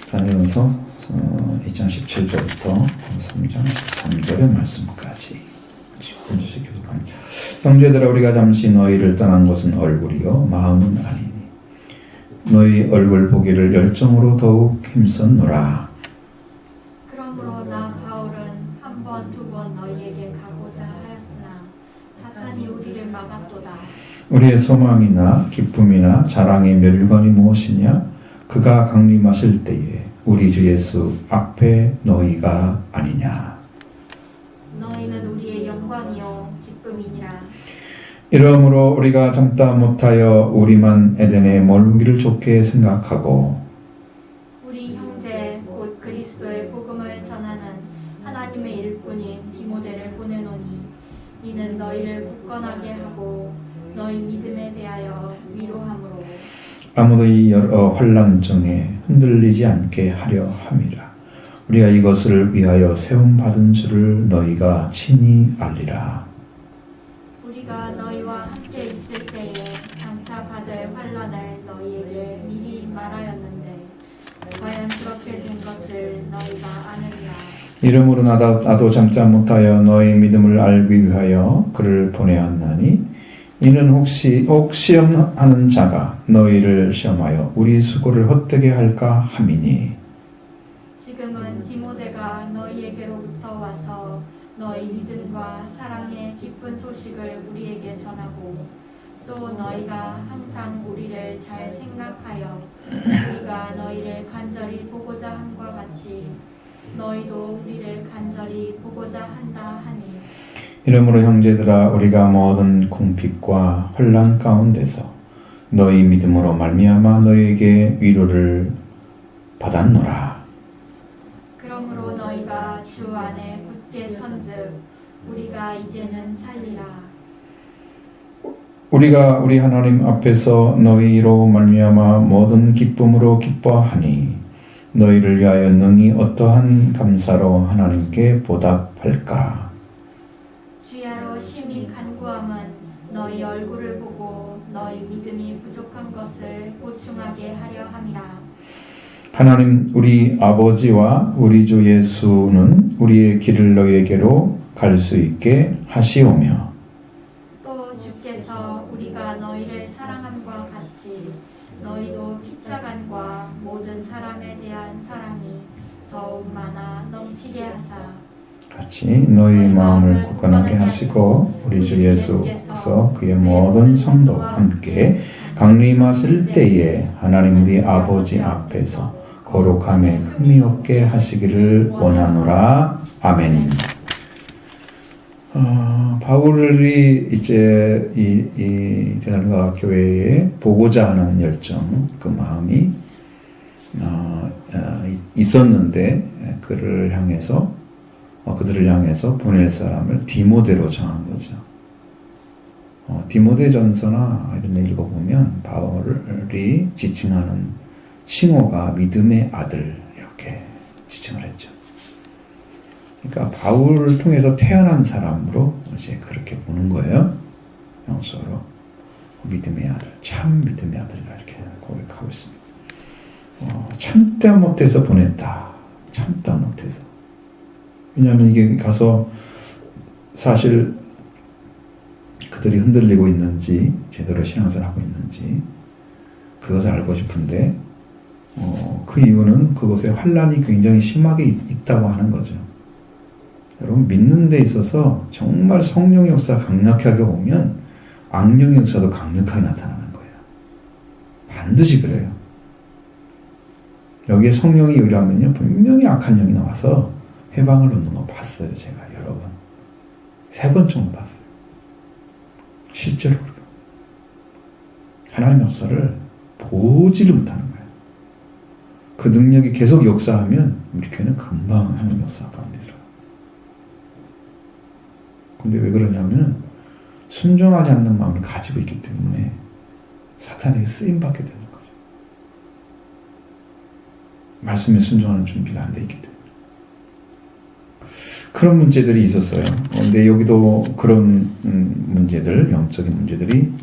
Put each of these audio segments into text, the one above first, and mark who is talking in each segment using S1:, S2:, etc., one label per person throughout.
S1: 다니면서 2장 17절부터 3장 13절의 말씀까지 본주식 교독합니다. 형제들아, 우리가 잠시 너희를 떠난 것은 얼굴이요 마음은 아니니 너희 얼굴 보기를 열정으로 더욱 힘썼노라.
S2: 그러므로 나 바울은 한 번 두 번 너희에게 가고자 하였으나 사탄이 우리를 막았도다.
S1: 우리의 소망이나 기쁨이나 자랑의 멸관이 무엇이냐? 그가 강림하실 때에 우리 주 예수 앞에 너희가 아니냐.
S2: 너희는 우리의 영광이요 기쁨이니라.
S1: 이러므로 우리가 참다 못하여 우리만 에덴에 머물기를 좋게 생각하고
S2: 우리 형제 곧 그리스도의 복음을 전하는 하나님의 일꾼인 디모데를 보내노니 이는 너희를 굳건하게 하고 너희 믿음에 대하여 위로함으로
S1: 아무도 이 여러 환난 중에 흔들리지 않게 하려 함이라. 우리가 이것을 위하여 세움 받은 줄을 너희가 친히 알리라.
S2: 우리가 너희와 함께 있을 때에 장차 받을 환난을 너희에게 미리 말하였는데 과연스럽게 된 것을 너희가 아느니라.
S1: 이러므로 나도 참자 못하여 너희 믿음을 알기 위하여 그를 보내었나니 이는 혹시 시험하는 자가 너희를 시험하여 우리 수고를 헛되게 할까 함이니.
S2: 지금은 디모데가 너희에게로부터 와서 너희 믿음과 사랑의 기쁜 소식을 우리에게 전하고 또 너희가 항상 우리를 잘 생각하여 우리가 너희를 간절히 보고자 함과 같이 너희도 우리를 간절히 보고자 한다 하니
S1: 이러므로 형제들아, 우리가 모든 궁핍과 혼란 가운데서 너희 믿음으로 말미암아 너희에게 위로를 받았노라.
S2: 그러므로 너희가 주 안에 굳게 선즉 우리가 이제는 살리라.
S1: 우리가 우리 하나님 앞에서 너희로 말미암아 모든 기쁨으로 기뻐하니 너희를 위하여 능히 어떠한 감사로 하나님께 보답할까?
S2: 주야로 심히 간구함은 너희 얼굴을 보고 너희 믿음이 부족한 것을 보충하게 하려 함이라.
S1: 하나님 우리 아버지와 우리 주 예수는 우리의 길을 너희에게로 갈 수 있게 하시오며
S2: 또 주께서 우리가 너희를 사랑함과 같이 너희도 피차간과 모든 사람에 대한 사랑이 더욱 많아 넘치게 하사
S1: 같이 너희 마음을 굳건하게 하시고 우리 주 예수께서 그의 모든 성도와 함께 강림하실 때에 하나님 우리 아버지 앞에서 거룩함에 흠이 없게 하시기를 원하노라. 아멘. 바울이 이제 이 데살로니가 교회에 보고자 하는 열정, 그 마음이 있었는데 그들을 향해서 보낼 사람을 디모데로 정한 거죠. 디모데 전서나 이런 데 읽어보면 바울이 지칭하는 칭호가 믿음의 아들 이렇게 지칭을 했죠. 그러니까 바울을 통해서 태어난 사람으로 이제 그렇게 보는 거예요. 영서로 믿음의 아들, 참 믿음의 아들이라 이렇게 고백하고 있습니다. 참다 못해서 보냈다. 참다 못해서. 왜냐하면 이게 가서 사실 그들이 흔들리고 있는지 제대로 신앙생활을 하고 있는지 그것을 알고 싶은데 그 이유는 그곳에 환난이 굉장히 심하게 있다고 하는 거죠. 여러분 믿는 데 있어서 정말 성령의 역사가 강력하게 오면 악령의 역사도 강력하게 나타나는 거예요. 반드시 그래요. 여기에 성령이 일하면요 분명히 악한 영이 나와서 해방을 얻는 거 봤어요. 제가 여러 번 3번 정도 봤어요. 실제로 그래요. 하나님의 역사를 보지를 못하는 거예요. 그 능력이 계속 역사하면 우리 교회는 금방 하나님의 역사 가운데 들어가요. 근데 왜 그러냐면 순종하지 않는 마음을 가지고 있기 때문에 사탄에게 쓰임받게 되는 거죠. 말씀에 순종하는 준비가 안 돼 있기 때문에. 그런 문제들이 있었어요. 근데 여기도 그런 문제들, 영적인 문제들이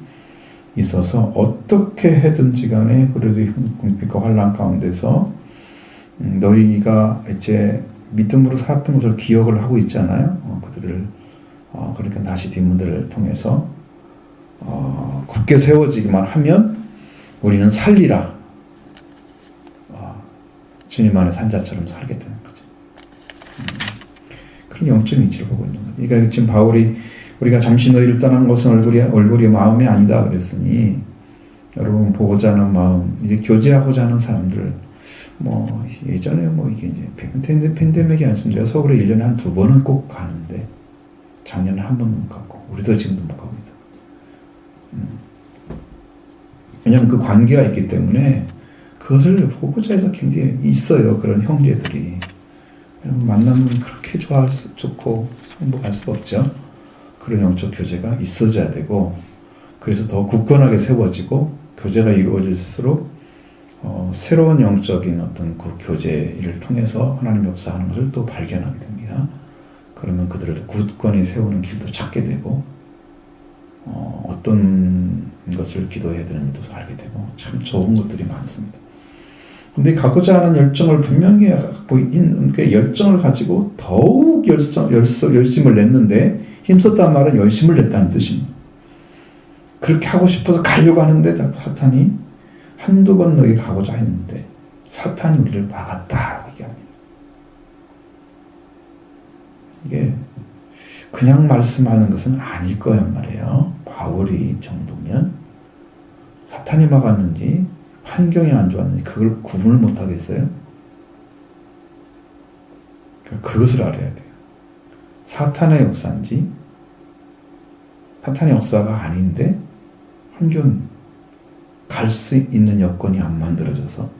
S1: 있어서 어떻게 해든지 간에 그래도 궁핍과 환난 가운데서 너희가 이제 믿음으로 살았던 것을 기억을 하고 있잖아요. 그들을 그러니까 다시 뒷문들을 통해서 굳게 세워지기만 하면 우리는 살리라. 주님 안에 산자처럼 살게 되는 거죠. 그런 영적인 이치를 보고 있는 거죠. 그러니까 지금 바울이 우리가 잠시 너희를 떠난 것은 얼굴이 마음이 아니다 그랬으니 여러분 보고자 하는 마음, 이제 교제하고자 하는 사람들, 뭐 예전에 뭐 이게 이제 팬데믹이 아니었습니다. 서울에 1년에 한 2번은 꼭 가는데 작년에 한 번은 못 가고 우리도 지금도 못 가고 있어요. 왜냐하면 그 관계가 있기 때문에 그것을 보고자 해서 굉장히 있어요. 그런 형제들이. 만나면 그렇게 좋고 행복할 수 없죠. 그런 영적 교제가 있어져야 되고, 그래서 더 굳건하게 세워지고 교제가 이루어질수록 새로운 영적인 어떤 그 교제를 통해서 하나님 역사하는 것을 또 발견하게 됩니다. 그러면 그들을 굳건히 세우는 길도 찾게 되고, 어떤 것을 기도해야 되는지도 알게 되고, 참 좋은 것들이 많습니다. 근데 가고자 하는 열정을 분명히 갖고 있는 그 열정을 가지고 더욱 열심을 냈는데, 힘썼다는 말은 열심을 냈다는 뜻입니다. 그렇게 하고 싶어서 가려고 하는데 사탄이 한두 번 너희 가고자 했는데 사탄이 우리를 막았다라고 얘기합니다. 이게 그냥 말씀하는 것은 아닐 거란 말이에요. 바울이 정도면 사탄이 막았는지 환경이 안 좋았는지 그걸 구분을 못 하겠어요? 그것을 알아야 돼요. 사탄의 역사인지 사탄의 역사가 아닌데 환경 갈 수 있는 여건이 안 만들어져서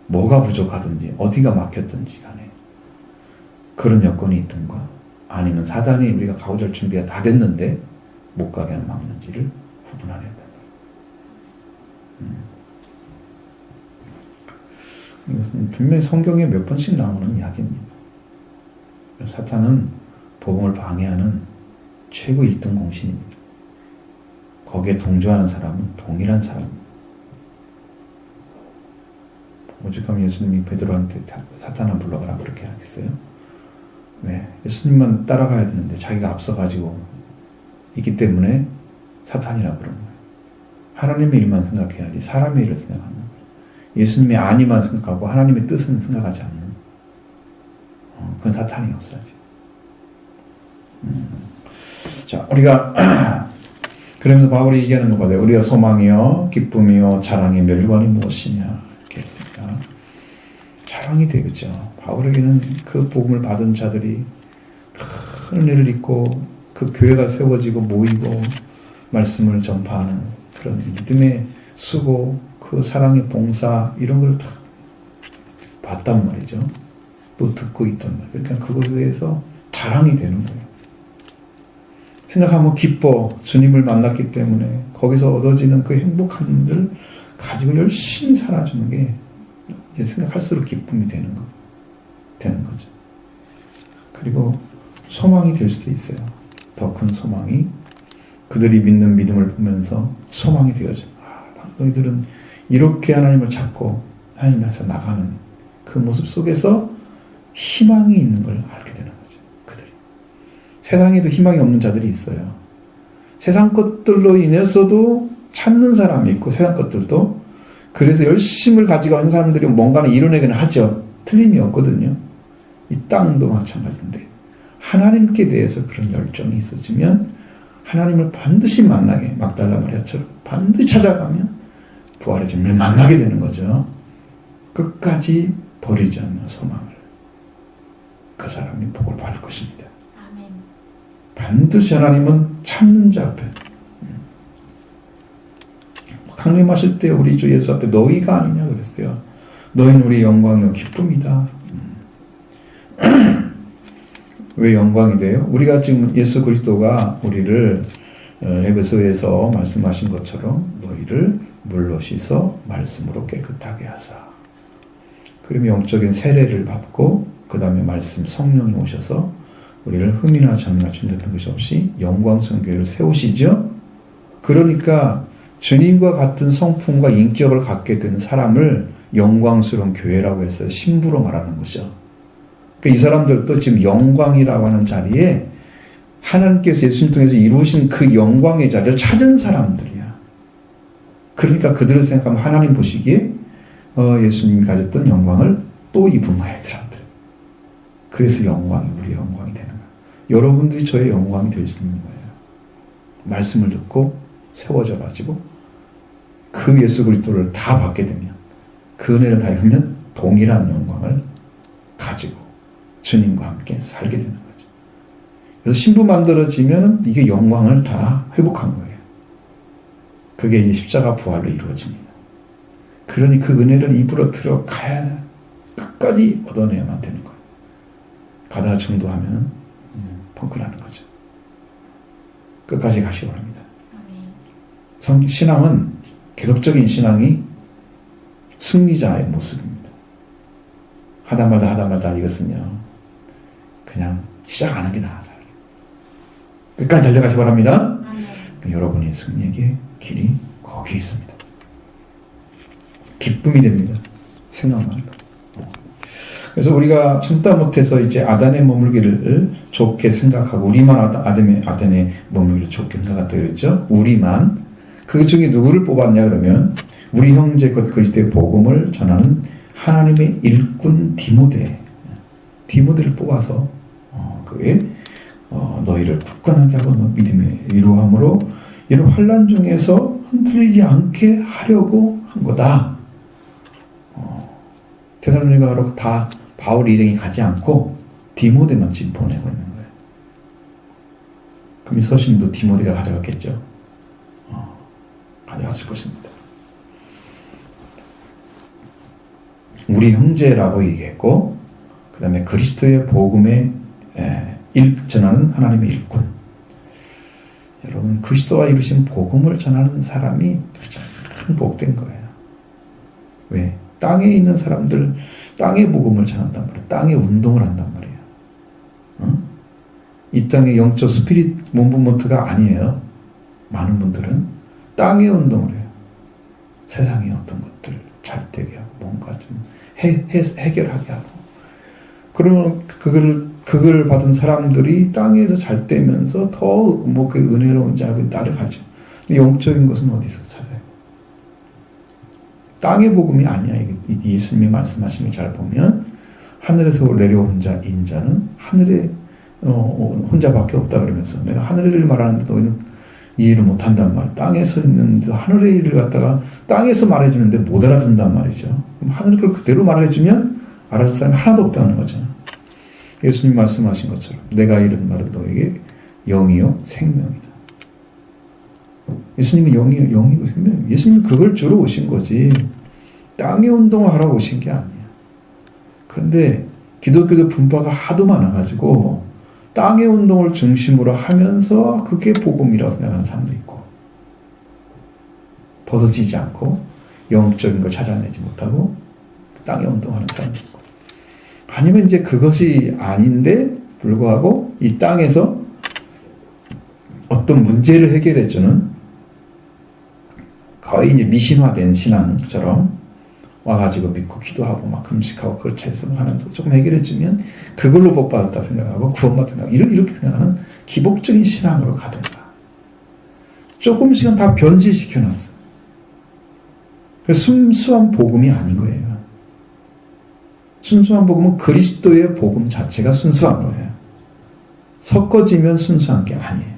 S1: 뭐가 부족하든지 어디가 막혔든지 간에 그런 여건이 있든가, 아니면 사단이 우리가 가고자 할 준비가 다 됐는데 못 가게 하는 막는지를 구분해야 된다. 이것은 분명히 성경에 몇 번씩 나오는 이야기입니다. 사탄은 복음을 방해하는 최고 1등 공신입니다. 거기에 동조하는 사람은 동일한 사람입니다. 오죽하면 예수님이 베드로한테 사탄아 불러가라 그렇게 하겠어요? 네, 예수님만 따라가야 되는데 자기가 앞서가지고 있기 때문에 사탄이라고 그런 거예요. 하나님의 일만 생각해야지 사람의 일을 생각하는 거예요. 예수님의 안위만 생각하고 하나님의 뜻은 생각하지 않는, 그건 사탄의 역사지. 자, 우리가 그러면서 바울이 얘기하는 것 같아요. 우리가 소망이요 기쁨이요 자랑의 멸관이 무엇이냐 이렇게 했습니다. 자랑이 되겠죠. 바울에게는 그 복음을 받은 자들이 큰 은혜를 입고 그 교회가 세워지고 모이고 말씀을 전파하는 그런 믿음의 수고, 그 사랑의 봉사 이런 걸 다 봤단 말이죠. 또 듣고 있단 말이에요. 그러니까 그것에 대해서 자랑이 되는 거예요. 생각하면 기뻐. 주님을 만났기 때문에 거기서 얻어지는 그 행복함들 가지고 열심히 살아주는 게 이제 생각할수록 기쁨이 되는 거죠. 그리고 소망이 될 수도 있어요. 더 큰 소망이 그들이 믿는 믿음을 보면서 소망이 되어져. 너희들은 이렇게 하나님을 찾고 하나님께서 나가는 그 모습 속에서 희망이 있는 걸 알게 되는 거죠. 그들이. 세상에도 희망이 없는 자들이 있어요. 세상 것들로 인해서도 찾는 사람이 있고 세상 것들도, 그래서 열심을 가지고 한 사람들이 뭔가는 이뤄내기는 하죠. 틀림이 없거든요. 이 땅도 마찬가지인데 하나님께 대해서 그런 열정이 있어지면 하나님을 반드시 만나게, 막달라 마리아처럼 반드시 찾아가면 부활의 주님을 만나게 되는 거죠. 끝까지 버리지 않는 소망을, 그 사람이 복을 받을 것입니다.
S2: 아멘.
S1: 반드시 하나님은 찾는 자 앞에, 강림하실 때 우리 주 예수 앞에 너희가 아니냐 그랬어요. 너희는 우리의 영광이요 기쁨이다. 왜 영광이 돼요? 우리가 지금 예수 그리스도가 우리를 에베소에서 말씀하신 것처럼 너희를 물로 씻어 말씀으로 깨끗하게 하사, 그러면 영적인 세례를 받고 그 다음에 말씀 성령이 오셔서 우리를 흠이나 점이나 준비된 것이 없이 영광스러운 교회를 세우시죠. 그러니까 주님과 같은 성품과 인격을 갖게 된 사람을 영광스러운 교회라고 해서 신부로 말하는 거죠. 그러니까 이 사람들도 지금 영광이라고 하는 자리에 하나님께서 예수님 통해서 이루신 그 영광의 자리를 찾은 사람들이야. 그러니까 그들을 생각하면 하나님 보시기에 예수님이 가졌던 영광을 또 입은 거예요, 사람들. 그래서 영광이 우리 영광이 되는 거예요. 여러분들이 저의 영광이 될 수 있는 거예요. 말씀을 듣고 세워져 가지고 그 예수 그리스도를 다 받게 되면, 그 은혜를 다 입으면 동일한 영광을 가지고 주님과 함께 살게 되는 거죠. 그래서 신부 만들어지면 이게 영광을 다 회복한 거예요. 그게 이제 십자가 부활로 이루어집니다. 그러니 그 은혜를 입으로 들어가야 끝까지 얻어내야만 되는 거예요. 가다가 중도하면 펑크나는 거죠. 끝까지 가시기 바랍니다. 신앙은, 계속적인 신앙이 승리자의 모습입니다. 하다 말다 이것은요, 그냥 시작하는 게 나아요. 끝까지 달려가시기 바랍니다. 여러분의 승리에게 길이 거기에 있습니다. 기쁨이 됩니다. 생각만 해도. 그래서 우리가 참다 못해서 이제 아단에 머물기를 좋게 생각하고, 우리만 아단에 머물기를 좋게 생각했다 그랬죠. 우리만. 그 중에 누구를 뽑았냐 그러면 우리 형제 곧 그리스도의 복음을 전하는 하나님의 일꾼 디모데를 뽑아서 그의 너희를 굳건하게 하고 너 믿음의 위로함으로 이런 환난 중에서 흔들리지 않게 하려고 한 거다. 데살로니가로 다 바울 일행이 가지 않고 디모데만 지금 보내고 있는 거예요. 그럼 이 서신도 디모데가 가져갔겠죠. 가져갔을 것입니다. 우리 형제라고 얘기했고, 그 다음에 그리스도의 복음에 전하는 하나님의 일꾼. 여러분, 그리스도가 이루신 복음을 전하는 사람이 가장 복된 거예요. 왜? 땅에 있는 사람들, 땅의 복음을 전한단 말이에요. 땅의 운동을 한단 말이에요. 이 땅의 영적 스피릿 문브먼트가 아니에요. 많은 분들은 땅의 운동을 해요. 세상의 어떤 것들을 잘 되게 하고, 뭔가 좀 해결하게 하고. 그러면 그걸 받은 사람들이 땅에서 잘 되면서 더 그 은혜로운 자를 따라가죠. 근데 영적인 것은 어디서 찾아요? 땅의 복음이 아니야. 예수님이 말씀하신 걸 잘 보면 하늘에서 내려온 인자는 하늘에 혼자밖에 없다 그러면서, 내가 하늘의 일을 말하는데 너희는 이해를 못한단 말이에요. 땅에서 있는데 하늘의 일을 갖다가 땅에서 말해주는데 못 알아듣는단 말이죠. 그럼 하늘 걸 그대로 말해주면 알아듣는 사람이 하나도 없다는 거죠. 예수님 말씀하신 것처럼 내가 이런 말은 너에게 영이요 생명이다. 예수님이 영이고 생명이에요. 예수님이 그걸 주러 오신 거지 땅의 운동을 하러 오신 게 아니에요. 그런데 기독교도 분파가 하도 많아가지고 땅의 운동을 중심으로 하면서 그게 복음이라고 생각하는 사람도 있고, 벗어지지 않고 영적인 걸 찾아내지 못하고 땅의 운동하는 사람도 있고, 아니면 이제 그것이 아닌데 불구하고 이 땅에서 어떤 문제를 해결해주는 거의 이제 미신화된 신앙처럼 와가지고 믿고 기도하고 막 금식하고 그걸 차에서 하나님도 조금 해결해주면 그걸로 복받았다 생각하고 구원받았다 이렇게 생각하는 기복적인 신앙으로 가든가, 조금씩은 다 변질시켜놨어. 그래서 순수한 복음이 아닌 거예요. 순수한 복음은 그리스도의 복음 자체가 순수한 거예요. 섞어지면 순수한 게 아니에요.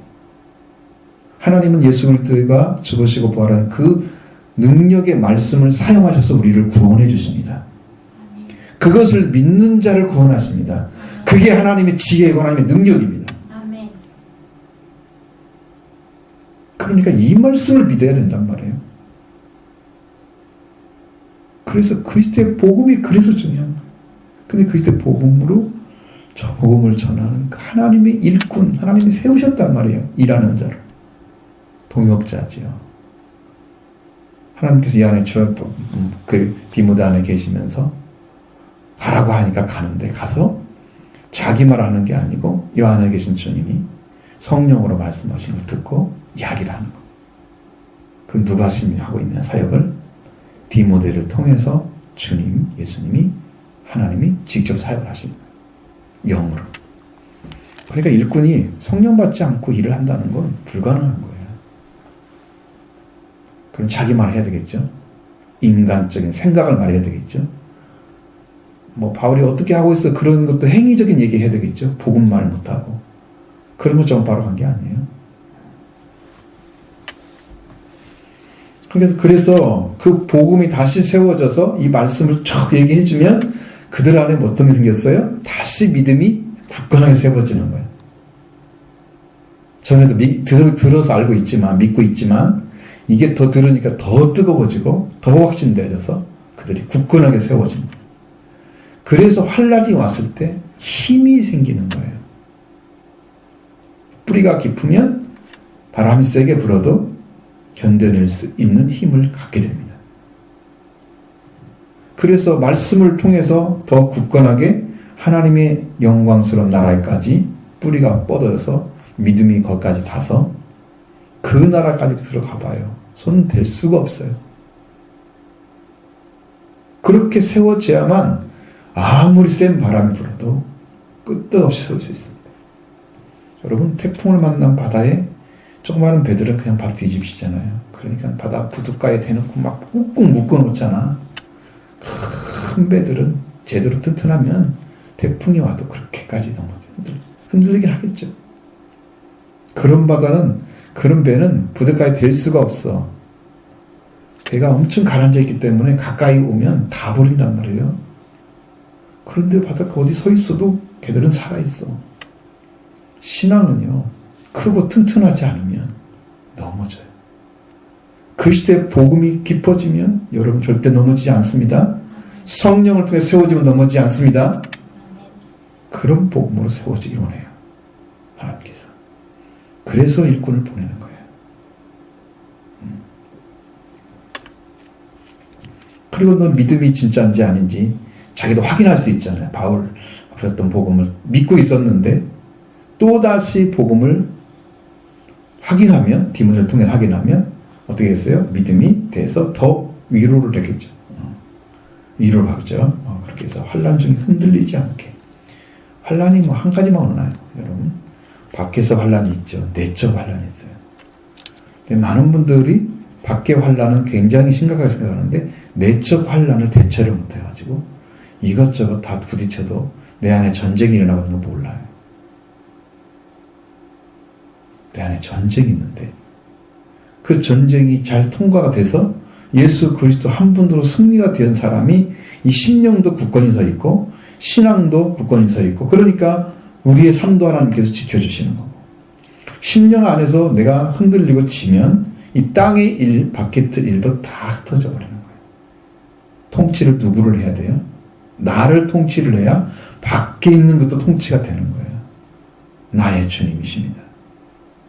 S1: 하나님은 예수 그리스도가 죽으시고 부활한 그 능력의 말씀을 사용하셔서 우리를 구원해 주십니다. 그것을 믿는 자를 구원하십니다. 그게 하나님의 지혜이고 하나님의 능력입니다. 그러니까 이 말씀을 믿어야 된단 말이에요. 그래서 그리스도의 복음이 그래서 중요한 거예요. 근데 그리스도의 복음으로 저 복음을 전하는 하나님의 일꾼, 하나님이 세우셨단 말이에요. 일하는 자를. 동역자지요. 하나님께서 이 안에 그 디모데 안에 계시면서 가라고 하니까 가는데, 가서 자기 말하는 게 아니고 이 안에 계신 주님이 성령으로 말씀하신 걸 듣고 이야기를 하는 거. 그럼 누가 하고 있는 사역을 디모데를 통해서 주님, 예수님이, 하나님이 직접 사역을 하시는 거예요. 영으로. 그러니까 일꾼이 성령 받지 않고 일을 한다는 건 불가능한 거예요. 그럼 자기 말 해야 되겠죠. 인간적인 생각을 말해야 되겠죠. 뭐 바울이 어떻게 하고 있어 그런 것도 행위적인 얘기 해야 되겠죠. 복음 말 못하고. 그런 것처럼 바로 간 게 아니에요. 그래서 그 복음이 다시 세워져서 이 말씀을 쭉 얘기해주면 그들 안에 어떤 게 생겼어요? 다시 믿음이 굳건하게 세워지는 거예요. 전에도 들어서 알고 있지만, 믿고 있지만, 이게 더 들으니까 더 뜨거워지고, 더 확신되어져서 그들이 굳건하게 세워집니다. 그래서 환란이 왔을 때 힘이 생기는 거예요. 뿌리가 깊으면 바람이 세게 불어도 견뎌낼 수 있는 힘을 갖게 됩니다. 그래서 말씀을 통해서 더 굳건하게 하나님의 영광스러운 나라에까지 뿌리가 뻗어서 믿음이 거기까지 닿아서 그 나라까지 들어가 봐요. 손 댈 수가 없어요. 그렇게 세워져야만 아무리 센 바람이 불어도 끄떡없이 세울 수 있습니다. 여러분, 태풍을 만난 바다에 조그마한 배들은 그냥 바로 뒤집히잖아요. 그러니까 바다 부둣가에 대놓고 막 꾹꾹 묶어놓잖아. 큰 배들은 제대로 튼튼하면 태풍이 와도 그렇게까지 흔들리긴 하겠죠. 그런 바다는, 그런 배는 부둣가에 댈 수가 없어. 배가 엄청 가라앉아 있기 때문에 가까이 오면 다 버린단 말이에요. 그런데 바닷가 어디 서 있어도 걔들은 살아있어. 신앙은요, 크고 튼튼하지 않으면 넘어져요. 그리스도의 복음이 깊어지면 여러분 절대 넘어지지 않습니다. 성령을 통해 세워지면 넘어지지 않습니다. 그런 복음으로 세워지기를 원해요. 하나님께서. 그래서 일꾼을 보내는 거예요. 그리고 너 믿음이 진짜인지 아닌지 자기도 확인할 수 있잖아요. 바울 앞에 어떤 복음을 믿고 있었는데 또다시 복음을 확인하면, 디모데를 통해 확인하면 어떻게 했어요? 믿음이 돼서 더 위로를 내겠죠. 위로를 하죠. 그렇게 해서 환란 중에 흔들리지 않게. 환란이 뭐 한 가지만 없나요, 여러분? 밖에서 환란이 있죠. 내적 환란이 있어요. 근데 많은 분들이 밖의 환란은 굉장히 심각하게 생각하는데 내적 환란을 대처를 못해가지고 이것저것 다 부딪혀도 내 안에 전쟁이 일어나고 있는 거 몰라요. 내 안에 전쟁이 있는데 그 전쟁이 잘 통과가 돼서 예수 그리스도 한 분으로 승리가 된 사람이 이 심령도 굳건히 서 있고 신앙도 굳건히 서 있고, 그러니까 우리의 삶도 하나님께서 지켜주시는 거고, 심령 안에서 내가 흔들리고 지면 이 땅의 일, 밖의 일도 다 흩어져 버리는 거예요. 통치를 누구를 해야 돼요? 나를 통치를 해야 밖에 있는 것도 통치가 되는 거예요. 나의 주님이십니다.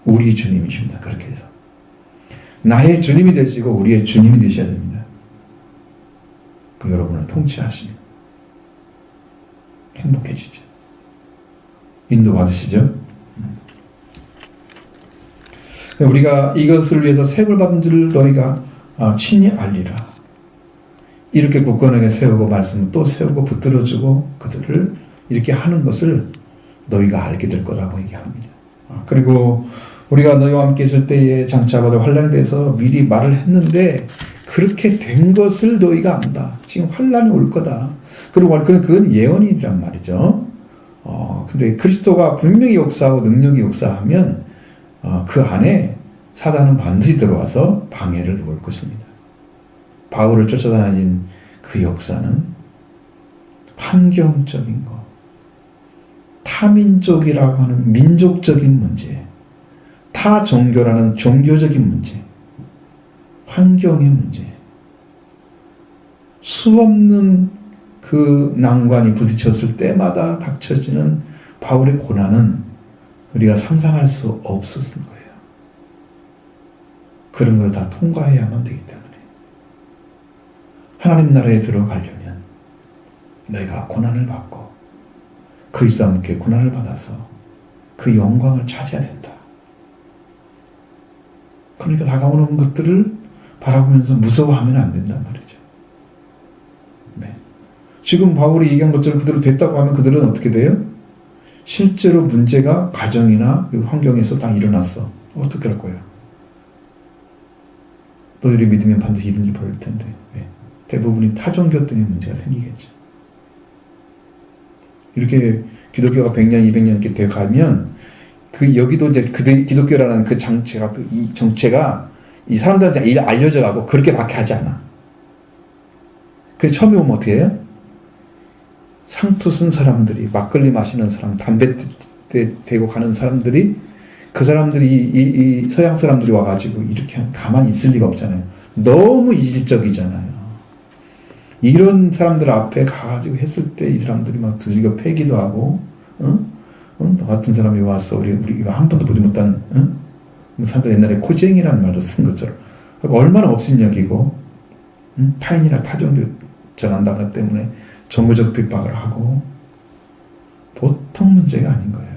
S1: 우리 주님이십니다. 그렇게 해서 나의 주님이 되시고 우리의 주님이 되셔야 됩니다. 그 여러분을 통치하시면 행복해지죠. 인도 받으시죠? 우리가 이것을 위해서 세움을 받은 줄 너희가 친히 알리라. 이렇게 굳건하게 세우고 말씀을 또 세우고 붙들어주고 그들을 이렇게 하는 것을 너희가 알게 될 거라고 얘기합니다. 그리고 우리가 너희와 함께 있을 때에 장차 받을 환란에 대해서 미리 말을 했는데 그렇게 된 것을 너희가 안다. 지금 환란이 올 거다. 그리고 그건 예언이란 말이죠. 근데 그리스도가 분명히 역사하고 능력이 역사하면 그 안에 사단은 반드시 들어와서 방해를 놓을 것입니다. 바울을 쫓아다닌 그 역사는 환경적인 것, 타민족이라고 하는 민족적인 문제, 타 종교라는 종교적인 문제, 환경의 문제, 수없는 그 난관이 부딪혔을 때마다 닥쳐지는 바울의 고난은 우리가 상상할 수 없었을 거예요. 그런 걸 다 통과해야만 되기 때문에 하나님 나라에 들어가려면 너희가 고난을 받고 그리스도와 함께 고난을 받아서 그 영광을 차지해야 된다. 그러니까 다가오는 것들을 바라보면서 무서워하면 안 된단 말이죠. 네. 지금 바울이 얘기한 것처럼 그대로 됐다고 하면 그들은 어떻게 돼요? 실제로 문제가 가정이나 환경에서 딱 일어났어. 어떻게 할 거예요? 너희들이 믿으면 반드시 이런 일이 벌어질 텐데. 왜? 대부분이 타종교 때문에 문제가 생기겠죠. 이렇게 기독교가 100년, 200년 이렇게 돼 가면 여기도 이제 기독교라는 그 정체가 이 사람들한테 알려져 가고 그렇게밖에 하지 않아. 그 처음에 오면 어떻게 해요? 상투 쓴 사람들이, 막걸리 마시는 사람, 담배 대고 가는 사람들이, 그 사람들이 이 서양 사람들이 와가지고 이렇게 가만히 있을 리가 없잖아요. 너무 이질적이잖아요. 이런 사람들 앞에 가가지고 했을 때 이 사람들이 막 두들겨 패기도 하고, 너 같은 사람이 와서 우리가 한 번도 보지 못한, 사람들 옛날에 코쟁이라는 말도 쓴 것처럼. 그러니까 얼마나 업신여기고, 타인이나 타종교 전한다는 때문에 정부적 핍박을 하고, 보통 문제가 아닌 거예요.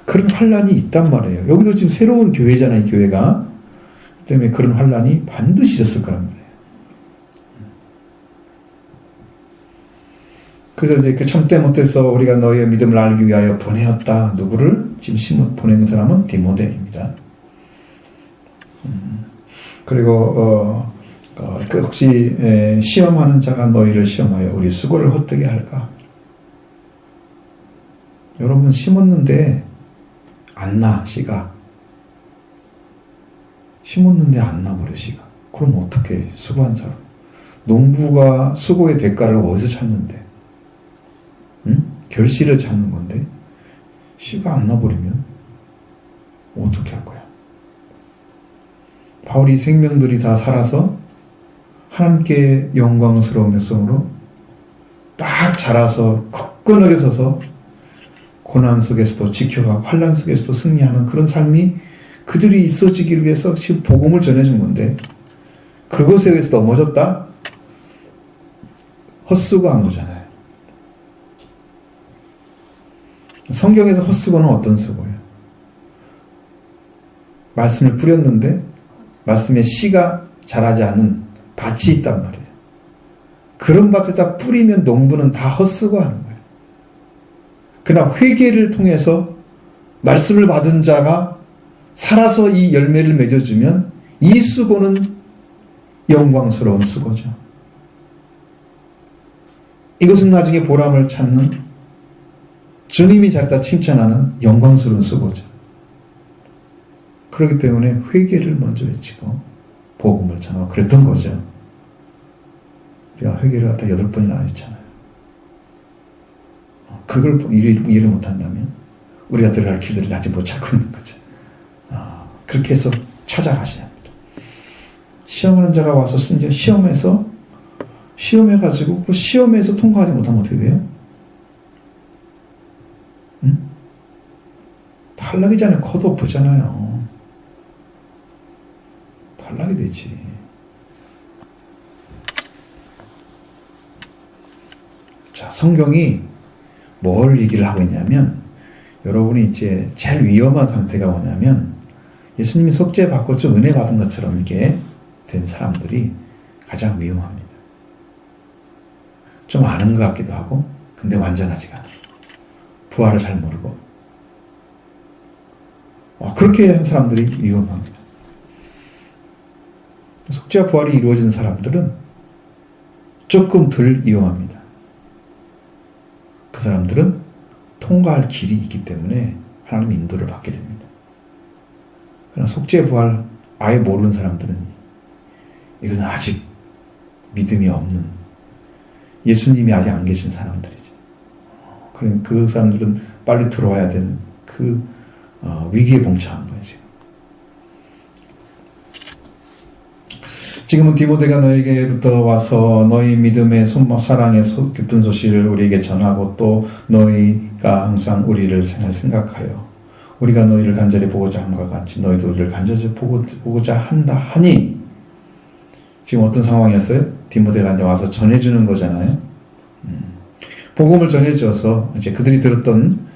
S1: 그런 환란이 있단 말이에요. 여기도 지금 새로운 교회잖아요, 교회가. 때문에 그런 환란이 반드시 있었을 거란 말이에요. 그래서 이제 그 참대 못해서 우리가 너희의 믿음을 알기 위하여 보내었다. 누구를? 지금 보내는 사람은 디모데입니다. 그리고 혹시 시험하는 자가 너희를 시험하여 우리 수고를 헛되게 할까? 여러분 심었는데 안 나, 씨가. 심었는데 안 나버려, 씨가. 그럼 어떻게 수고한 사람? 농부가 수고의 대가를 어디서 찾는데? 결실을 찾는 건데 씨가 안 나버리면 어떻게 할 거야? 바울이 생명들이 다 살아서 하나님께 영광스러운 백성으로 딱 자라서 굳건하게 서서 고난 속에서도 지켜가고 환난 속에서도 승리하는 그런 삶이 그들이 있어지기 위해서 지금 복음을 전해준 건데 그것에 의해서 넘어졌다? 헛수고한 거잖아요. 성경에서 헛수고는 어떤 수고예요? 말씀을 뿌렸는데 말씀에 씨가 자라지 않는 밭이 있단 말이에요. 그런 밭에다 뿌리면 농부는 다 헛수고하는 거예요. 그러나 회개를 통해서 말씀을 받은 자가 살아서 이 열매를 맺어주면 이 수고는 영광스러운 수고죠. 이것은 나중에 보람을 찾는 주님이 잘했다 칭찬하는 영광스러운 수고죠. 그렇기 때문에 회개를 먼저 외치고 복음을 전하고 그랬던 거죠. 우리가 회개를 갖다 8번이나 했잖아요. 그걸 이해를 못한다면 우리가 들어갈 길들을 아직 못 찾고 있는 거죠. 그렇게 해서 찾아가셔야 합니다. 시험하는 자가 와서 심지어 시험해가지고 그 시험에서 통과하지 못하면 어떻게 돼요? 탈락이잖아요. 컷오프잖아요. 탈락이 되지. 자, 성경이 뭘 얘기를 하고 있냐면 여러분이 이제 제일 위험한 상태가 뭐냐면 예수님이 속죄 받고 좀 은혜 받은 것처럼 이렇게 된 사람들이 가장 위험합니다. 좀 아는 것 같기도 하고 근데 완전하지가 않아요. 부활을 잘 모르고 그렇게 한 사람들이 위험합니다. 속죄와 부활이 이루어진 사람들은 조금 덜 위험합니다. 그 사람들은 통과할 길이 있기 때문에 하나님 인도를 받게 됩니다. 그러나 속죄 부활 아예 모르는 사람들은 이것은 아직 믿음이 없는 예수님이 아직 안 계신 사람들이죠. 그러니까 그 사람들은 빨리 들어와야 되는 그 위기에 봉착한 거예요. 지금은 디모데가 너에게부터 와서 너희 믿음의 사랑의 깊은 소식을 우리에게 전하고 또 너희가 항상 우리를 생각하여 우리가 너희를 간절히 보고자 함과 같이 너희도 우리를 간절히 보고자 한다 하니 지금 어떤 상황이었어요? 디모데가 이제 와서 전해주는 거잖아요. 복음을 전해줘서 이제 그들이 들었던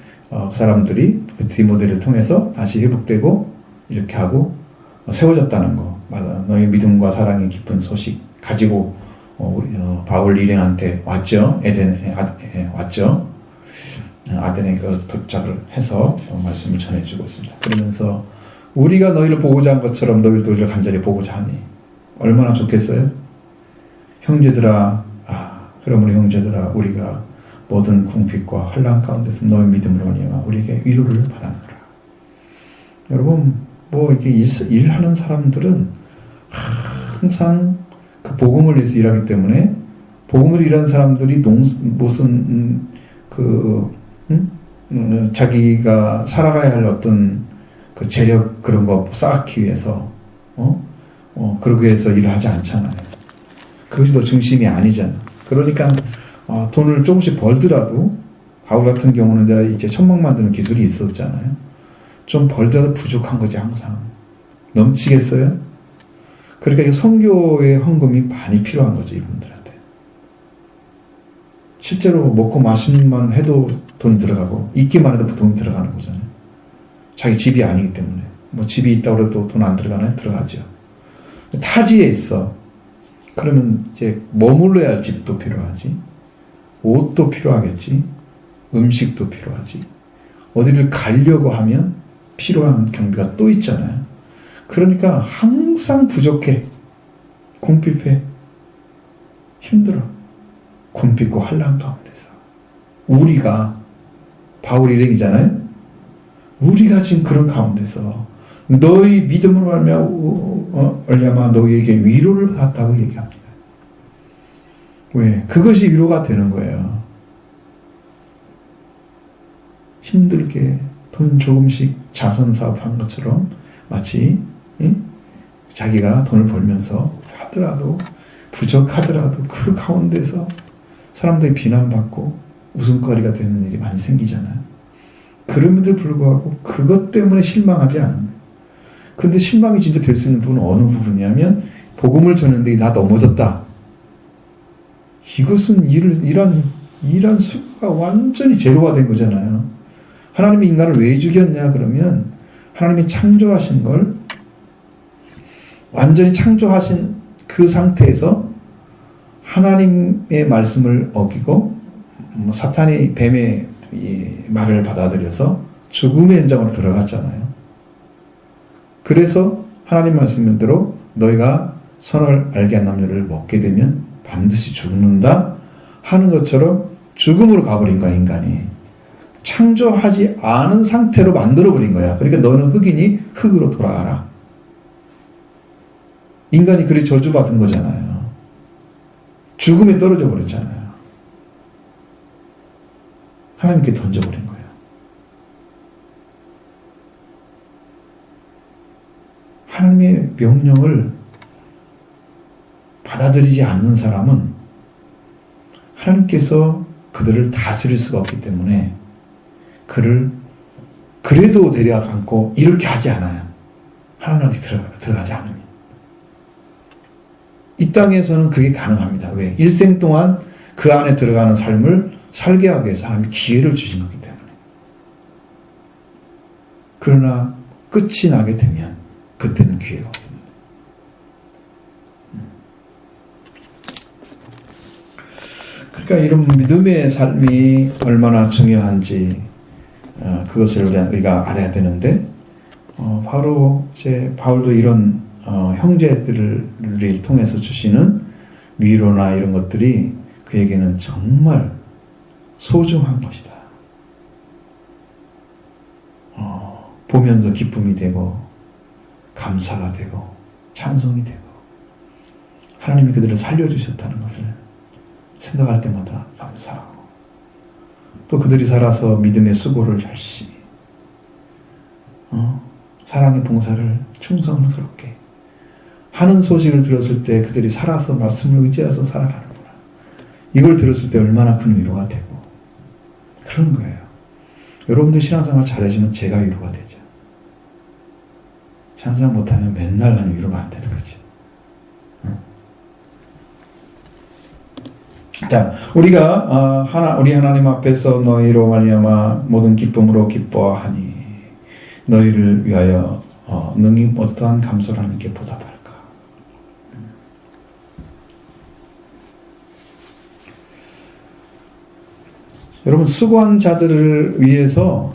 S1: 사람들이 그 디모데를 통해서 다시 회복되고 이렇게 하고 세워졌다는 거. 맞아. 너희 믿음과 사랑의 깊은 소식 가지고 바울 일행한테 왔죠. 에덴에 왔죠. 아덴에 그 도착을 해서 말씀을 전해주고 있습니다. 그러면서 우리가 너희를 보고자 한 것처럼 너희도 우리를 간절히 보고자 하니 얼마나 좋겠어요? 형제들아, 그러므로 형제들아, 우리가 모든 궁핍과 환난 가운데서 너희 믿음으로 말미암아 우리에게 위로를 받아노라. 여러분, 이렇게 일하는 사람들은 항상 그 복음을 위해서 일하기 때문에 복음을 일하는 사람들이 무슨 자기가 살아가야 할 어떤 그 재력 그런 거 쌓기 위해서 그러기 위해서 일을 하지 않잖아요. 그것이 더 중심이 아니잖아. 그러니까 돈을 조금씩 벌더라도 바울 같은 경우는 이제 천막 만드는 기술이 있었잖아요. 좀 벌더라도 부족한 거지 항상. 넘치겠어요? 그러니까 선교의 헌금이 많이 필요한 거죠 이분들한테. 실제로 먹고 마시기만 해도 돈이 들어가고 있기만 해도 돈이 들어가는 거잖아요. 자기 집이 아니기 때문에. 집이 있다고 해도 돈 안 들어가나요? 들어가죠. 타지에 있어. 그러면 이제 머물러야 할 집도 필요하지. 옷도 필요하겠지. 음식도 필요하지. 어디를 가려고 하면 필요한 경비가 또 있잖아요. 그러니까 항상 부족해. 궁핍해. 힘들어. 궁핍고 환난 가운데서. 우리가 바울 일행이잖아요. 우리가 지금 그런 가운데서 너희 믿음으로 말미암아 너희에게 위로를 받았다고 얘기합니다. 왜? 그것이 위로가 되는 거예요. 힘들게 돈 조금씩 자선 사업한 것처럼 마치 자기가 돈을 벌면서 하더라도 부족하더라도 그 가운데서 사람들이 비난받고 웃음거리가 되는 일이 많이 생기잖아요. 그럼에도 불구하고 그것 때문에 실망하지 않는 거예요. 그런데 실망이 진짜 될 수 있는 부분은 어느 부분이냐면 복음을 전했는데 다 넘어졌다. 이것은 이런 수가 완전히 제로가 된 거잖아요. 하나님이 인간을 왜 죽였냐 그러면 하나님이 창조하신 걸 완전히 창조하신 그 상태에서 하나님의 말씀을 어기고 사탄이 뱀의 말을 받아들여서 죽음의 현장으로 들어갔잖아요. 그래서 하나님 말씀대로 너희가 선을 알게 한 나무를 먹게 되면 반드시 죽는다 하는 것처럼 죽음으로 가버린 거야. 인간이 창조하지 않은 상태로 만들어버린 거야. 그러니까 너는 흙이니 흙으로 돌아가라. 인간이 그리 저주받은 거잖아요. 죽음에 떨어져 버렸잖아요. 하나님께 던져버린 거예요. 하나님의 명령을 받아들이지 않는 사람은 하나님께서 그들을 다스릴 수가 없기 때문에 그를 그래도 데려가고 이렇게 하지 않아요. 하나님께 들어가지 않으면. 이 땅에서는 그게 가능합니다. 왜? 일생 동안 그 안에 들어가는 삶을 살게 하기 위해서 하나님이 기회를 주신 거기 때문에. 그러나 끝이 나게 되면 그때는 기회가 없습니다. 그러니까 이런 믿음의 삶이 얼마나 중요한지 그것을 우리가 알아야 되는데 바로 이제 바울도 이런 형제들을 통해서 주시는 위로나 이런 것들이 그에게는 정말 소중한 것이다. 보면서 기쁨이 되고 감사가 되고 찬송이 되고 하나님이 그들을 살려주셨다는 것을 생각할 때마다 감사하고 또 그들이 살아서 믿음의 수고를 열심히 사랑의 봉사를 충성스럽게 하는 소식을 들었을 때 그들이 살아서 말씀을 의지해서 살아가는구나. 이걸 들었을 때 얼마나 큰 위로가 되고 그런 거예요. 여러분들 신앙생활 잘해주면 제가 위로가 되죠. 신앙생활 못하면 맨날 나는 위로가 안 되는 거지. 자, 우리가 우리 하나님 앞에서 너희로 말미암아 모든 기쁨으로 기뻐하니 너희를 위하여 능히 어떠한 감사를 하나님께 보답할까. 여러분 수고한 자들을 위해서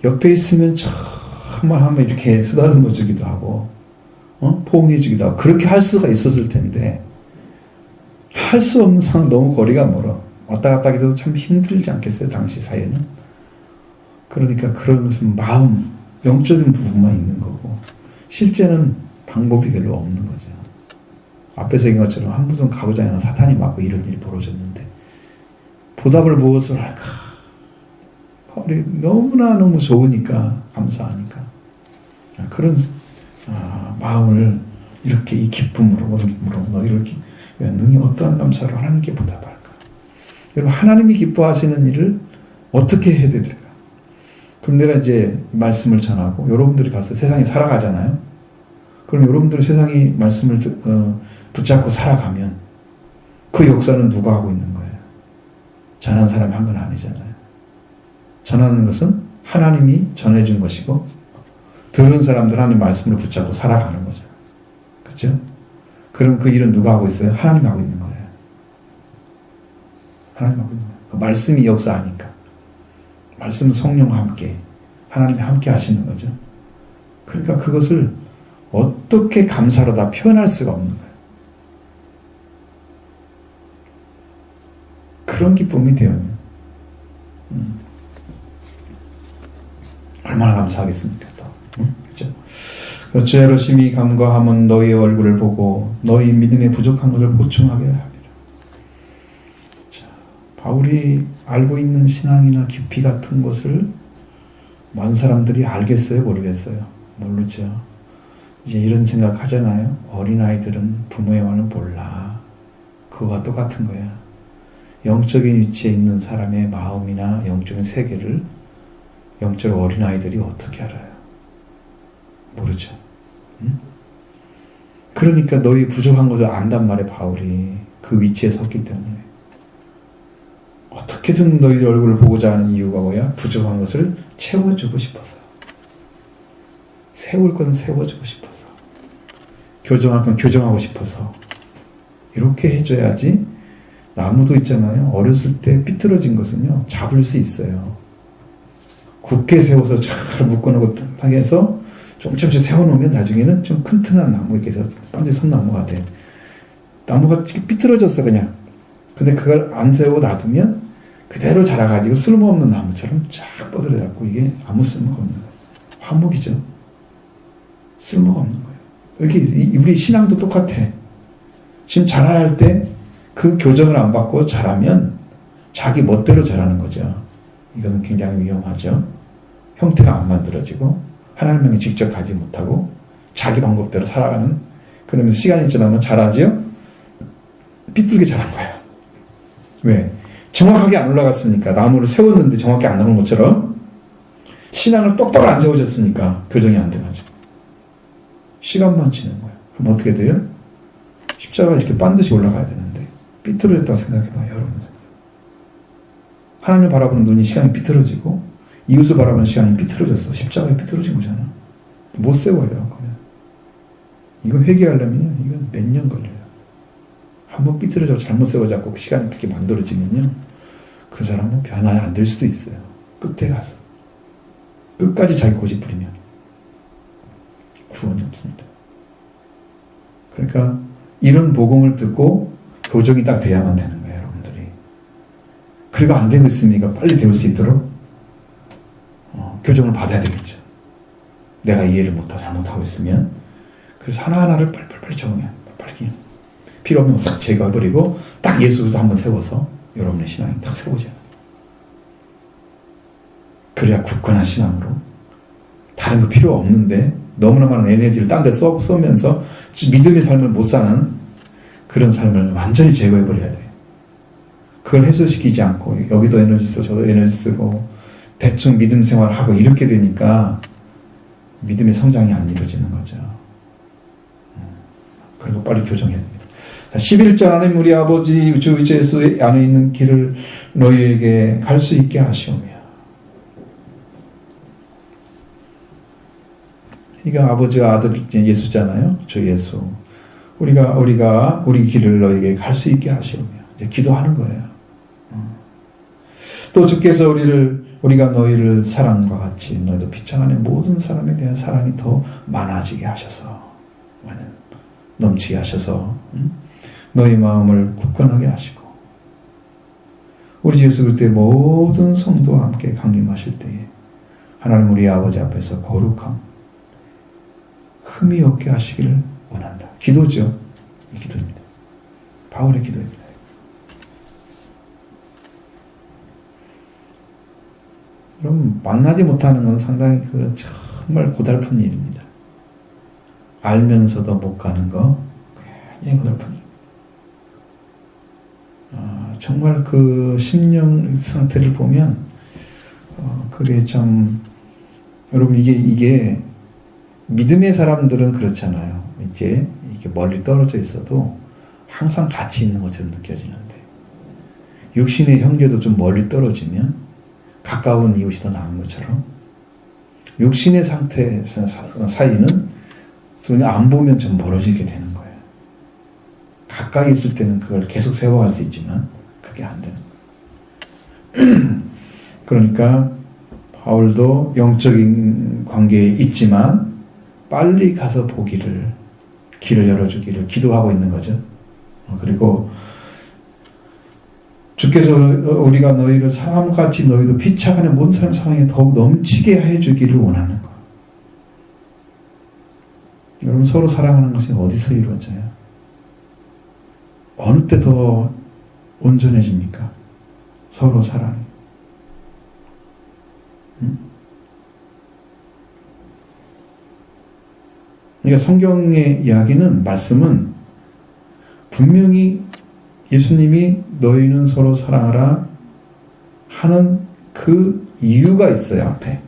S1: 옆에 있으면 정말 한번 이렇게 쓰다듬어 주기도 하고 포옹해 주기도 하고 그렇게 할 수가 있었을 텐데 할 수 없는 상황 너무 거리가 멀어. 왔다 갔다 하기도 참 힘들지 않겠어요? 당시 사회는. 그러니까 그런 것은 마음, 영적인 부분만 있는 거고 실제는 방법이 별로 없는 거죠. 앞에서 얘기한 것처럼 한 무덤 가고자 하는 사탄이 막고 이런 일이 벌어졌는데 보답을 무엇을 할까? 너무나 좋으니까 감사하니까 그런 마음을 이렇게 이 기쁨으로 너희를 능히 어떠한 감사로 하나님께 보답할까? 여러분 하나님이 기뻐하시는 일을 어떻게 해야 될까? 그럼 내가 이제 말씀을 전하고 여러분들이 가서 세상에 살아가잖아요. 그럼 여러분들이 세상이 말씀을 붙잡고 살아가면 그 역사는 누가 하고 있는 거예요? 전하는 사람이 한 건 아니잖아요. 전하는 것은 하나님이 전해준 것이고 들은 사람들 하나님 말씀을 붙잡고 살아가는 거죠. 그렇죠? 그럼 그 일은 누가 하고 있어요? 하나님이 하고 있는 거예요. 하나님이 하고 있는 거예요. 그 말씀이 역사하니까. 말씀은 성령과 함께 하나님이 함께 하시는 거죠. 그러니까 그것을 어떻게 감사로 다 표현할 수가 없는 거예요. 그런 기쁨이 되면 얼마나 감사하겠습니까? 또 그렇죠? 어찌하여 심히 간과함은 너희의 얼굴을 보고 너희 믿음에 부족한 것을 보충하게 하리라. 자, 바울이 알고 있는 신앙이나 깊이 같은 것을 많은 사람들이 알겠어요? 모르겠어요? 모르죠. 이제 이런 생각 하잖아요. 어린아이들은 부모의 말을 몰라. 그거와 똑같은 거야. 영적인 위치에 있는 사람의 마음이나 영적인 세계를 영적 어린아이들이 어떻게 알아요? 모르죠. 응? 그러니까 너희 부족한 것을 안단 말이에요. 바울이 그 위치에 섰기 때문에 어떻게든 너희들 얼굴을 보고자 하는 이유가 뭐야? 부족한 것을 채워주고 싶어서, 세울 것은 세워주고 싶어서, 교정할 건 교정하고 싶어서 이렇게 해줘야지. 나무도 있잖아요. 어렸을 때 삐뚤어진 것은요 잡을 수 있어요. 굳게 세워서 잘 묶어놓고 튼튼하게 해서 조금씩 세워놓으면 나중에는 좀 튼튼한 나무 이렇게 해서 반지 선 나무가 돼. 나무가 삐뚤어졌어 그냥. 근데 그걸 안 세우고 놔두면 그대로 자라가지고 쓸모없는 나무처럼 쫙 뻗어져갖고 이게 아무 쓸모가 없는 거예요. 화목이죠. 쓸모가 없는 거예요. 이렇게 우리 신앙도 똑같아. 지금 자라야 할 때 그 교정을 안 받고 자라면 자기 멋대로 자라는 거죠. 이거는 굉장히 위험하죠. 형태가 안 만들어지고 하나님이 직접 가지 못하고 자기 방법대로 살아가는, 그러면서 시간이 지나면 자라죠. 삐뚤게 자란 거야. 왜? 정확하게 안 올라갔으니까. 나무를 세웠는데 정확히 안 나온 것처럼 신앙을 똑바로 안 세워졌으니까 교정이 안 돼가지고 시간만 지는 거야. 그럼 어떻게 돼요? 십자가가 이렇게 반드시 올라가야 되는데 삐뚤어졌다고 생각해봐요. 여러분. 하나님을 바라보는 눈이 시간이 삐뚤어지고 이웃을 바라보는 시간이 삐뚤어졌어. 십자가에 삐뚤어진 거잖아. 못 세워요. 그러면 이거 회개하려면 이건 몇 년 걸려요. 한번 삐뚤어져 잘못 세워잡고 그 시간이 그렇게 만들어지면요 그 사람은 변화가 안 될 수도 있어요. 끝에 가서 끝까지 자기 고집 부리면 구원이 없습니다. 그러니까 이런 복음을 듣고 교정이 딱 돼야만 되는 거예요, 여러분들이. 그리고 안 되고 있으니까 빨리 배울 수 있도록 교정을 받아야 되겠죠. 내가 이해를 못하고 잘못하고 있으면. 그래서 하나하나를 빨리 적응해. 빨리 그냥 필요 없는 거 싹 제거해버리고 딱 예수도 한번 세워서 여러분의 신앙이 딱 세워져요. 그래야 굳건한 신앙으로 다른 거 필요 없는데 너무나 많은 에너지를 딴 데 쏘면서 믿음의 삶을 못 사는 그런 삶을 완전히 제거해버려야 돼요. 그걸 해소시키지 않고 여기도 에너지 쓰고 저도 에너지 쓰고 대충 믿음 생활하고 이렇게 되니까 믿음의 성장이 안 이루어지는 거죠. 그리고 빨리 교정해야 됩니다. 11절 하나님 우리 아버지 주 예수 안에 있는 길을 너희에게 갈 수 있게 하시오며. 그러니까 아버지와 아들 예수잖아요. 주 예수. 우리가 우리 길을 너희에게 갈 수 있게 하시오며. 이제 기도하는 거예요. 또 주께서 우리가 너희를 사랑과 같이 너희도 피창 안에 모든 사람에 대한 사랑이 더 많아지게 하셔서 넘치게 하셔서 너희 마음을 굳건하게 하시고 우리 주 예수 그리스도의 모든 성도와 함께 강림하실 때에 하나님 우리 아버지 앞에서 거룩함 흠이 없게 하시기를 원한다. 기도죠. 이 기도입니다. 바울의 기도입니다. 여러분 만나지 못하는 건 상당히 정말 고달픈 일입니다. 알면서도 못 가는 거 굉장히 고달픈 일입니다. 정말 그 심령 상태를 보면 그게 참 여러분 이게 믿음의 사람들은 그렇잖아요. 이제 이게 멀리 떨어져 있어도 항상 같이 있는 것처럼 느껴지는데 육신의 형제도 좀 멀리 떨어지면 가까운 이웃이 더 나은 것처럼 육신의 상태 사이는 안 보면 좀 멀어지게 되는 거예요. 가까이 있을 때는 그걸 계속 세워갈 수 있지만 그게 안 되는 거예요. 그러니까 바울도 영적인 관계에 있지만 빨리 가서 보기를 길을 열어주기를 기도하고 있는 거죠. 그리고 주께서 우리가 너희를 사람같이 너희도 피차간에 모든 사람 사랑에 더욱 넘치게 해주기를 원하는 것. 여러분 서로 사랑하는 것이 어디서 이루어져요? 어느 때 더 온전해집니까? 서로 사랑이. 그러니까 성경의 이야기는 말씀은 분명히 예수님이 너희는 서로 사랑하라 하는 그 이유가 있어요. 앞에.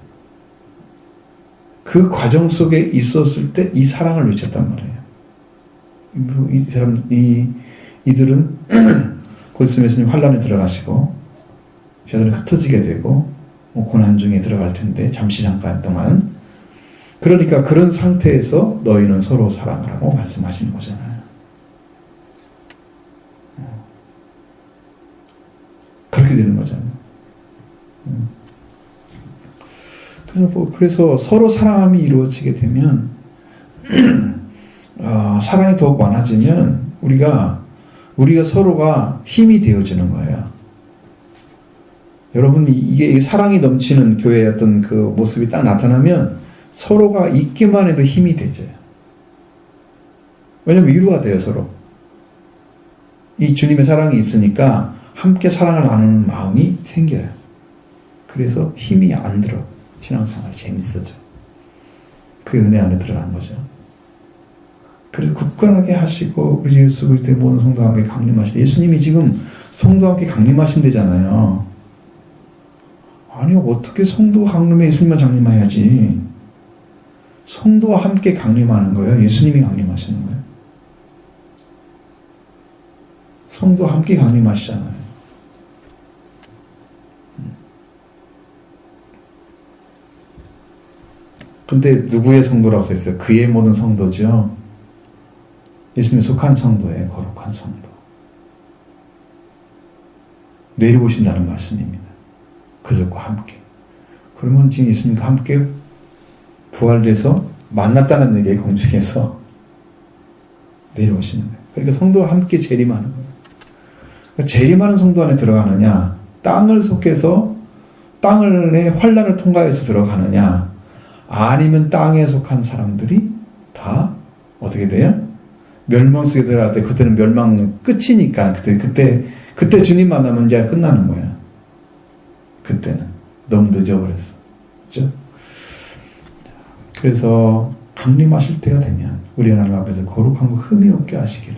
S1: 그 과정 속에 있었을 때 이 사랑을 외쳤단 말이에요. 이들은 곧 있으면 예수님 환란에 들어가시고 저들은 흩어지게 되고 고난 중에 들어갈 텐데 잠깐 동안 그러니까 그런 상태에서 너희는 서로 사랑하라고 말씀하시는 거잖아요. 그렇게 되는 거잖아요. 그래서 서로 사랑함이 이루어지게 되면 사랑이 더욱 많아지면 우리가 서로가 힘이 되어지는 거예요. 여러분 이게 사랑이 넘치는 교회의 어떤 그 모습이 딱 나타나면 서로가 있기만 해도 힘이 되죠. 왜냐하면 위로가 돼요 서로. 이 주님의 사랑이 있으니까 함께 사랑을 나누는 마음이 생겨요. 그래서 힘이 안 들어. 신앙생활이 재밌어져. 그 은혜 안에 들어가는 거죠. 그래서 굳건하게 하시고 우리 예수 그리스도의 모든 성도와 함께 강림하시되 예수님이 지금 성도와 함께 강림하신대잖아요. 아니 어떻게 성도가 강림해 예수님만 강림해야지. 성도와 함께 강림하는 거예요. 예수님이 강림하시는 거예요. 성도와 함께 강림하시잖아요. 근데 누구의 성도라고 써있어요? 그의 모든 성도죠. 예수님에 속한 성도예요. 거룩한 성도. 내려오신다는 말씀입니다. 그들과 함께. 그러면 지금 예수님과 함께 부활돼서 만났다는 얘기예요. 공중에서 내려오시는 거예요. 그러니까 성도와 함께 재림하는 거예요. 그러니까 재림하는 성도 안에 들어가느냐, 땅을 속해서 땅의 환란을 통과해서 들어가느냐, 아니면 땅에 속한 사람들이 다 어떻게 돼요? 멸망 속에 들어갈 때 그때는 멸망 끝이니까 그때 주님 만나면 이제 끝나는 거야. 그때는 너무 늦어버렸어. 그렇죠? 그래서 강림하실 때가 되면 우리 하나님 앞에서 거룩한 거 흠이 없게 하시기를.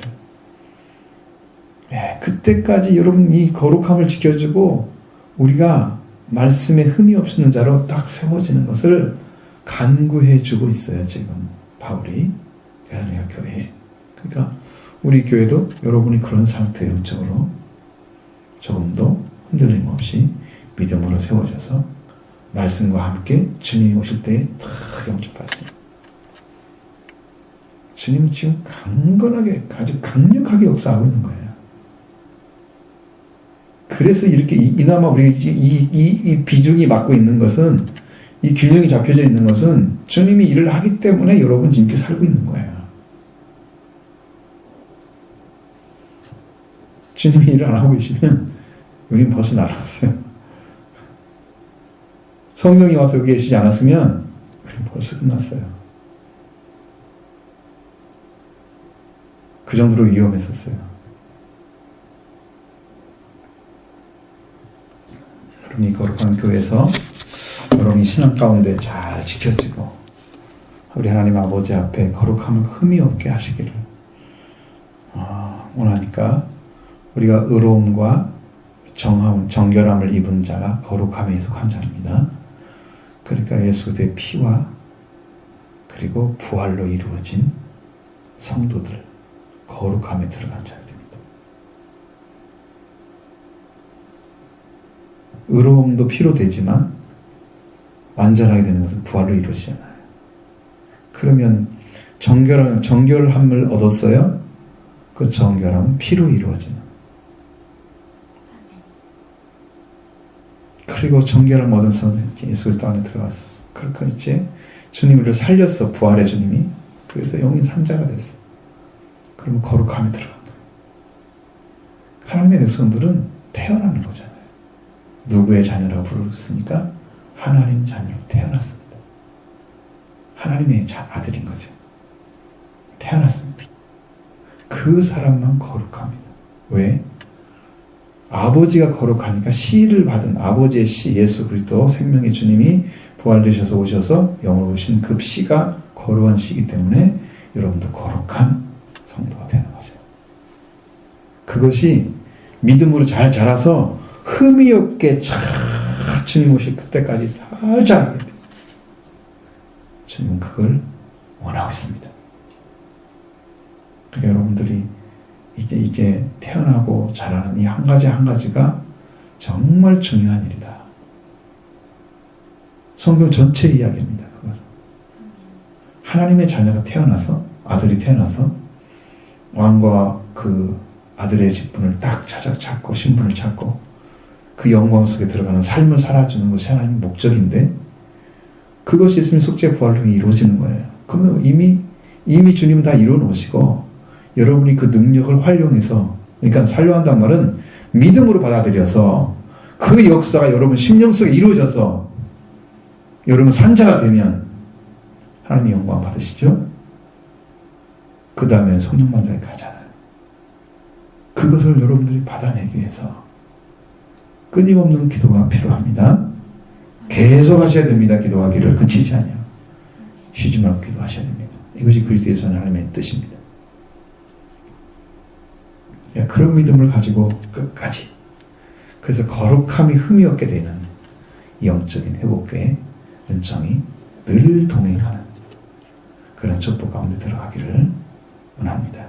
S1: 그때까지 여러분 이 거룩함을 지켜주고 우리가 말씀에 흠이 없는 자로 딱 세워지는 것을 간구해주고 있어요. 지금 바울이 베드로야 교회에. 그러니까 우리 교회도 여러분이 그런 상태의 영적으로 조금도 흔들림 없이 믿음으로 세워져서 말씀과 함께 주님이 오실 때에 다 영접하세요. 주님 지금 강건하게 아주 강력하게 역사하고 있는 거예요. 그래서 이렇게 이나마 우리 이 비중이 맞고 있는 것은, 이 균형이 잡혀져 있는 것은 주님이 일을 하기 때문에 여러분 지금 이렇게 살고 있는 거예요. 주님이 일을 안 하고 계시면 우리는 벌써 날아갔어요. 성령이 와서 여기 계시지 않았으면 우리는 벌써 끝났어요. 그 정도로 위험했었어요. 여러분이 거룩한 교회에서 여러분이 신앙 가운데 잘 지켜지고 우리 하나님 아버지 앞에 거룩함을 흠이 없게 하시기를 원하니까, 우리가 의로움과 정결함을 입은 자가 거룩함에 속한 자입니다. 그러니까 예수 그리스도의 피와 그리고 부활로 이루어진 성도들, 거룩함에 들어간 자들입니다. 의로움도 피로 되지만 완전하게 되는 것은 부활로 이루어지잖아요. 그러면 정결함을 얻었어요. 그 정결함은 피로 이루어지는. 그리고 정결함 얻은 사람은 예수 그리스도 안에 들어갔어. 그러니까 이제 주님을 살렸어. 부활의 주님이. 그래서 영이 산자가 됐어. 그러면 거룩함에 들어간 거예요. 하나님의 백성들은 태어나는 거잖아요. 누구의 자녀라고 부르셨습니까? 하나님 자녀로 태어났습니다. 하나님의 아들인 거죠. 태어났습니다. 그 사람만 거룩합니다. 왜? 아버지가 거룩하니까 씨를 받은 아버지의 씨, 예수 그리스도 생명의 주님이 부활되셔서 오셔서 영으로 오신 그 씨가 거룩한 씨이기 때문에 여러분도 거룩한 성도가 되는 거죠. 그것이 믿음으로 잘 자라서 흠이 없게 잘 주님 오실 그때까지 잘 자라게 돼요. 주님은 그걸 원하고 있습니다. 그러니까 여러분들이 이제 태어나고 자라는 이 한 가지 한 가지가 정말 중요한 일이다. 성경 전체 이야기입니다. 그것은 하나님의 자녀가 태어나서, 아들이 태어나서 왕과 그 아들의 직분을 딱 찾고 신분을 찾고 그 영광 속에 들어가는 삶을 살아주는 것이 하나님의 목적인데, 그것이 있으면 속죄 부활로 이루어지는 거예요. 그러면 이미 주님은 다 이루어 놓으시고 여러분이 그 능력을 활용해서, 그러니까 살려한다는 말은 믿음으로 받아들여서 그 역사가 여러분 심령 속에 이루어져서 여러분 산자가 되면 하나님의 영광 받으시죠? 그 다음에 성령 만장에 가잖아요. 그것을 여러분들이 받아내기 위해서 끊임없는 기도가 필요합니다. 계속 하셔야 됩니다. 기도하기를 그치지 않아요. 쉬지 말고 기도하셔야 됩니다. 이것이 그리스도에서 하나님의 뜻입니다. 그런 믿음을 가지고 끝까지, 그래서 거룩함이 흠이 없게 되는 영적인 회복의 은총이 늘 동행하는 그런 축복 가운데 들어가기를 원합니다.